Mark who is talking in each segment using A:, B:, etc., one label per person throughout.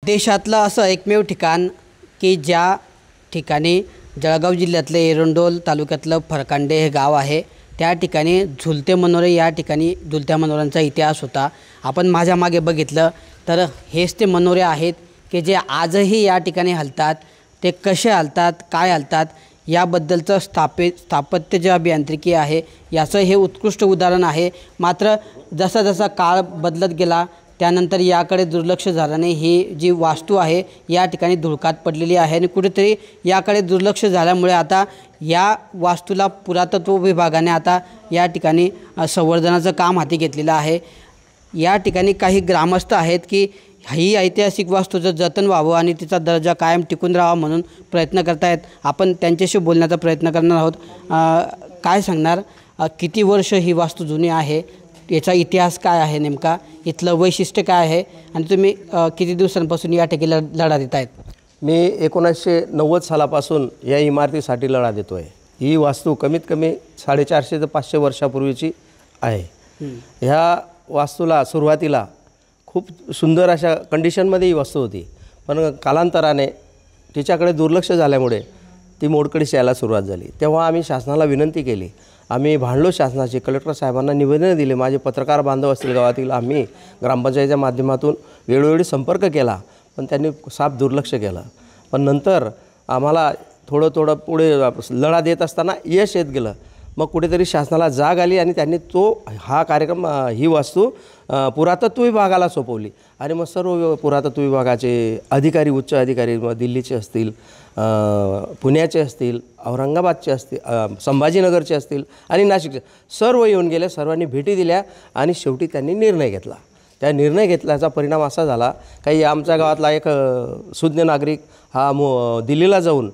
A: देशातलं असं एकमेव ठिकाण की ज्या ठिकाणी जळगाव जिल्ह्यातले एरंडोल तालुक्यातलं फरकांडे हे गाव आहे। त्या ठिकाणी झुलते मनोरे या ठिकाणी झुलत्या मनोऱ्यांचा इतिहास होता। आपण माझ्या मागे बघितलं तर हेच ते मनोरे आहेत की जे आजही या ठिकाणी हलतात। ते कसे हलतात, काय हलतात याबद्दलचं स्थापत्य जे अभियांत्रिकी आहे याचं हे उत्कृष्ट उदाहरण आहे। मात्र जसा जसा काळ बदलत गेला त्यानंतर याकडे दुर्लक्ष झाल्याने ही जी वास्तू आहे या ठिकाणी धुळकात पडलेली आहे आणि कुठेतरी याकडे दुर्लक्ष झाल्यामुळे आता या वास्तूला पुरातत्व विभागाने आता या ठिकाणी संवर्धनाचं काम हाती घेतलेलं आहे। या ठिकाणी काही ग्रामस्थ आहेत की ही ऐतिहासिक वास्तूचं जतन व्हावं आणि तिचा दर्जा कायम टिकून राहावा म्हणून प्रयत्न करतायत। आपण त्यांच्याशी बोलण्याचा प्रयत्न करणार आहोत। काय सांगणार, किती वर्ष ही वास्तू जुनी आहे, याचा इतिहास काय आहे, नेमका इथलं वैशिष्ट्य काय आहे आणि तुम्ही किती दिवसांपासून या ठिकाणी लढा देत आहेत?
B: मी 1990 सालापासून या इमारतीसाठी लढा देतो आहे। ही वास्तू कमीत कमी 450 ते 500 वर्षापूर्वीची आहे। ह्या वास्तूला सुरुवातीला खूप सुंदर अशा कंडिशनमध्ये ही वास्तू होती, पण कालांतराने तिच्याकडे दुर्लक्ष झाल्यामुळे ती मोडकळीस यायला सुरुवात झाली। तेव्हा आम्ही शासनाला विनंती केली, आम्ही भांडलो शासनाचे, कलेक्टर साहेबांना निवेदन दिले, माझे पत्रकार बांधव असतील गावातील, आम्ही ग्रामपंचायतीच्या माध्यमातून वेळोवेळी संपर्क केला, पण त्यांनी साफ दुर्लक्ष केलं। पण नंतर आम्हाला थोडं पुढे लढा देत असताना यश येत गेलं। मग कुठेतरी शासनाला जाग आली आणि त्यांनी हा कार्यक्रम ही वास्तू पुरातत्व विभागाला सोपवली आणि मग सर्व पुरातत्व विभागाचे अधिकारी, उच्च अधिकारी दिल्लीचे असतील, पुण्याचे असतील, औरंगाबादचे असतील, संभाजीनगरचे असतील आणि नाशिकचे सर्व येऊन गेले। सर्वांनी भेटी दिल्या आणि शेवटी त्यांनी निर्णय घेतला। त्या निर्णय घेतल्याचा परिणाम असा झाला, काही आमच्या गावातला एक सुज्ञ नागरिक हा दिल्लीला जाऊन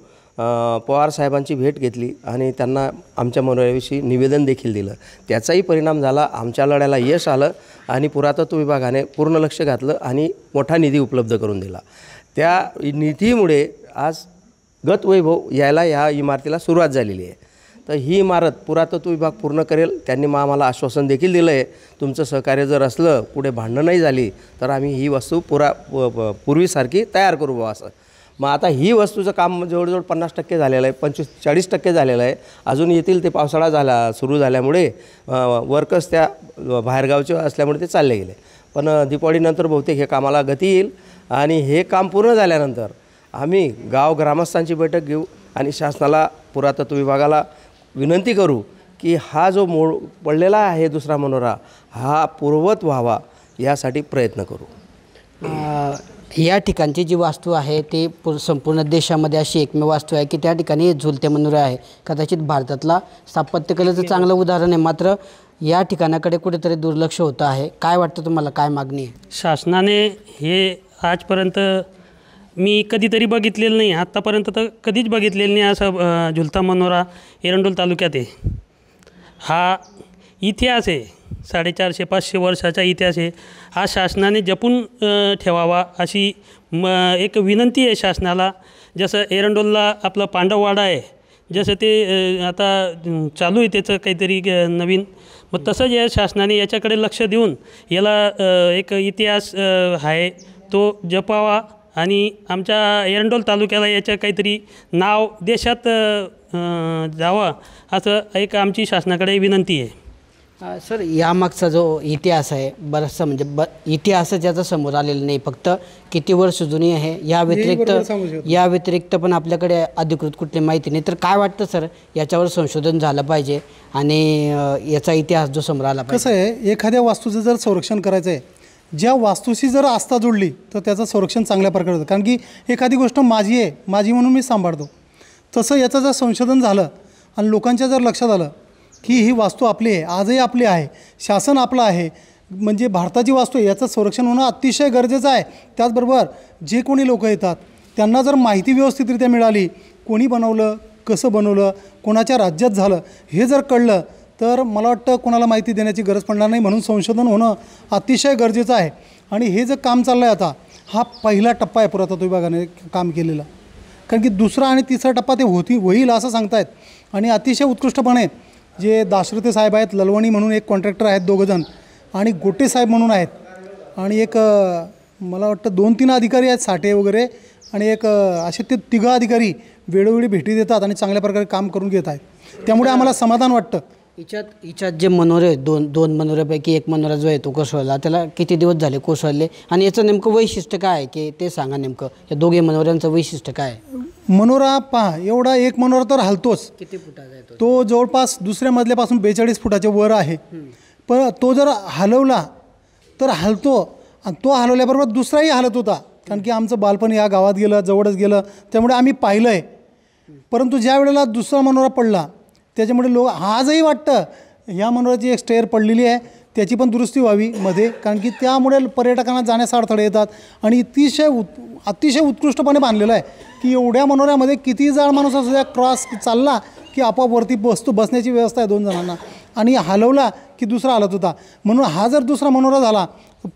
B: पवार साहेबांची भेट घेतली आणि त्यांना आमच्या मनोऱ्याविषयी निवेदन देखील दिलं। त्याचाही परिणाम झाला, आमच्या लढ्याला यश आलं आणि पुरातत्व विभागाने पूर्ण लक्ष घातलं आणि मोठा निधी उपलब्ध करून दिला। त्या निधीमुळे आज गतवैभव यायला या इमारतीला सुरुवात झालेली आहे। तर ही इमारत पुरातत्व विभाग पूर्ण करेल, त्यांनी आम्हाला आश्वासन देखील दिलं आहे, तुमचं सहकार्य जर असलं, पुढे भांडणं नाही झाली तर आम्ही ही वस्तू पूर्वीसारखी तयार करू बा असं। मग आता ही वस्तूचं काम जवळजवळ 50% झालेलं आहे, 25-40% झालेलं आहे। अजून येतील ते पावसाळा सुरू झाल्यामुळे वर्कर्स त्या बाहेरगावचे असल्यामुळे ते चालले गेले, पण दिवाळीनंतर बहुतेक हे कामाला गती येईल आणि हे काम पूर्ण झाल्यानंतर आम्ही ग्रामस्थांची बैठक घेऊ आणि शासनाला, पुरातत्व विभागाला विनंती करू की हा जो मोड पडलेला आहे दुसरा मनोरा हा पूर्ववत व्हावा यासाठी प्रयत्न करू।
A: या ठिकाणची जी वास्तू आहे ती संपूर्ण देशामध्ये अशी एकमेव वास्तू आहे की त्या ठिकाणी झुलते मनोरे आहे। कदाचित भारतातला स्थापत्यकलेचं चांगलं उदाहरण आहे, मात्र या ठिकाणाकडे कुठेतरी दुर्लक्ष होतं आहे। काय वाटतं तुम्हाला, काय मागणी आहे?
C: शासनाने हे आजपर्यंत मी कधीतरी बघितलेलं नाही, आत्तापर्यंत तर कधीच बघितलेलं नाही असं झुलता मनोरा एरंडोल तालुक्यात आहे। हा इतिहास आहे, 450-500 वर्षाचा इतिहास आहे। हा शासनाने जपून ठेवावा अशी एक विनंती आहे शासनाला। जसं एरंडोलला आपलं पांडववाडा आहे, जसं ते आता चालू आहे त्याचं काहीतरी नवीन, मग तसंच या शासनाने याच्याकडे लक्ष देऊन याला एक इतिहास आहे तो जपावा आणि आमच्या एरंडोल तालुक्याला याचं काहीतरी नाव देशात जावं असं एक आमची शासनाकडे विनंती आहे।
A: सर, यामागचा जो इतिहास आहे बराचसा म्हणजे इतिहासच याचा समोर आलेला नाही, फक्त किती वर्ष जुनी आहे या व्यतिरिक्त पण आपल्याकडे अधिकृत कुठली माहिती नाही। तर काय वाटतं सर, याच्यावर संशोधन झालं पाहिजे आणि याचा इतिहास जो समोर आला पाहिजे?
D: कसं आहे, एखाद्या वास्तूचं जर संरक्षण करायचं आहे, ज्या वास्तूशी जर आस्था जोडली तर त्याचं संरक्षण चांगल्या प्रकारे होतं। कारण की एखादी गोष्ट माझी आहे, माझी म्हणून मी सांभाळतो, तसं याचं जर संशोधन झालं आणि लोकांच्या जर लक्षात आलं की ही वास्तू आपली आहे, आजही आपली आहे, शासन आपलं आहे, म्हणजे भारताची वास्तू आहे, याचं संरक्षण होणं अतिशय गरजेचं आहे। त्याचबरोबर जे कोणी लोक येतात त्यांना जर माहिती व्यवस्थितरित्या मिळाली, कोणी बनवलं, कसं बनवलं, कोणाच्या राज्यात झालं हे जर कळलं तर मला वाटतं कोणाला माहिती देण्याची गरज पडणार नाही। म्हणून संशोधन होणं अतिशय गरजेचं आहे आणि हे जे काम चाललं आहे आता, हा पहिला टप्पा आहे पुरातत्व विभागाने काम केलेला। कारण की दुसरा आणि तिसरा टप्पा ते होईल असं सांगतायत आणि अतिशय उत्कृष्टपणे जे दाशरथे साहेब आहेत, ललवणी म्हणून एक कॉन्ट्रॅक्टर आहेत, दोघंजण, आणि गोटे साहेब म्हणून आहेत, आणि एक मला वाटतं 2-3 अधिकारी आहेत, साठे वगैरे, आणि एक असे ते 3 अधिकारी वेळोवेळी भेटी देतात आणि चांगल्या प्रकारे काम करून घेत आहेत. त्यामुळे आम्हाला समाधान वाटतं.
A: हिच्यात जे मनोरे आहेत, दोन मनोऱ्यापैकी एक मनोरा जो आहे तो कोसळला, त्याला किती दिवस झाले कोसळले, आणि याचं नेमकं वैशिष्ट्य काय आहे की ते सांगा. नेमकं या दोघे मनोऱ्यांचं वैशिष्ट्य काय आहे?
D: मनोरा पहा, एवढा एक मनोरा तर हलतोच.
A: किती फुटाचा आहे तो?
D: तो जवळपास दुसऱ्या मजल्यापासून 42 फुटाच्या वर आहे. पण तो जर हलवला तर हलतो, आणि तो हलवल्याबरोबर दुसराही हलत होता. कारण की आमचं बालपण या गावात गेलं, जवळच गेलं, त्यामुळे आम्ही पाहिलं आहे. परंतु ज्या वेळेला दुसरा मनोरा पडला त्याच्यामुळे आजही वाटतं ह्या मनोऱ्याची एक स्टेअर पडलेली आहे, त्याची पण दुरुस्ती व्हावी मध्ये, कारण की त्यामुळे पर्यटकांना जाण्यास अडथळे येतात. आणि अतिशय उत्कृष्टपणे बांधलेलं आहे की एवढ्या मनोऱ्यामध्ये किती जाळ माणूस असू द्या, क्रॉस चालला की आपोआप वरती बसण्याची व्यवस्था आहे 2 जणांना, आणि हलवला की दुसरा हलत होता. म्हणून हा जर दुसरा मनोरा झाला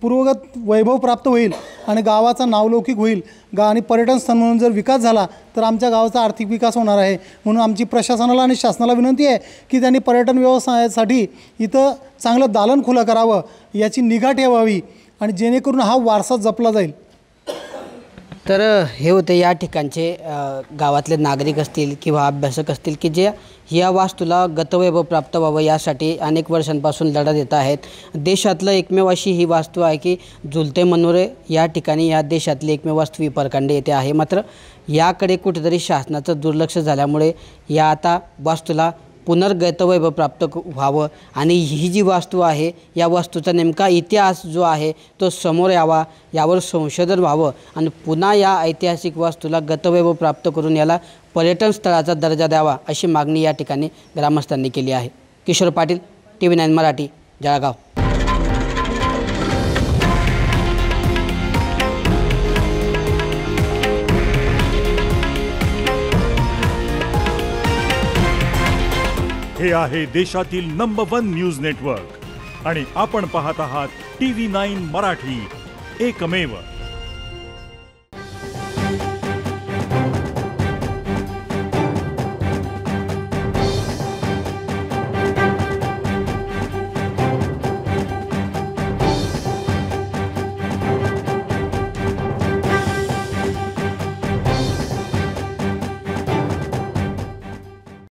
D: पूर्वगत वैभव प्राप्त होईल आणि गावाचा नावलौकिक होईल. आणि पर्यटन स्थळ म्हणून जर विकास झाला तर आमच्या गावाचा आर्थिक विकास होणार आहे. म्हणून आमची प्रशासनाला आणि शासनाला विनंती आहे की त्यांनी पर्यटन व्यवसायासाठी इथं चांगलं दालन खुलं करावं, याची निगा ठेवावी, आणि जेणेकरून हा वारसा जपला जाईल.
A: तर हे होते या ठिकाणचे गावातले नागरिक असतील किंवा अभ्यासक असतील की जे या वास्तूला गतवैभव प्राप्त व्हावं यासाठी अनेक वर्षांपासून लढा देत आहेत. देशातलं एकमेव अशी ही वास्तू आहे की झुलते मनोरे या ठिकाणी या देशातली एकमेव वास्तू ही परकांडे येथे आहे. मात्र याकडे कुठेतरी शासनाचं दुर्लक्ष झाल्यामुळे या आता वास्तूला पुनर्गतवैभव प्राप्त व्हावं आणि ही जी वास्तू आहे या वास्तूचा नेमका इतिहास जो आहे तो समोर यावा, यावर संशोधन व्हावं आणि पुन्हा या ऐतिहासिक वास्तूला गतवैभव प्राप्त करून याला पर्यटन स्थळाचा दर्जा द्यावा अशी मागणी या ठिकाणी ग्रामस्थांनी केली आहे. किशोर पाटील, TV9 मराठी, जळगाव.
E: हे आहे देशातील नंबर 1 न्यूज नेटवर्क आणि आपण पाहत आहात TV9 मराठी, एकमेव.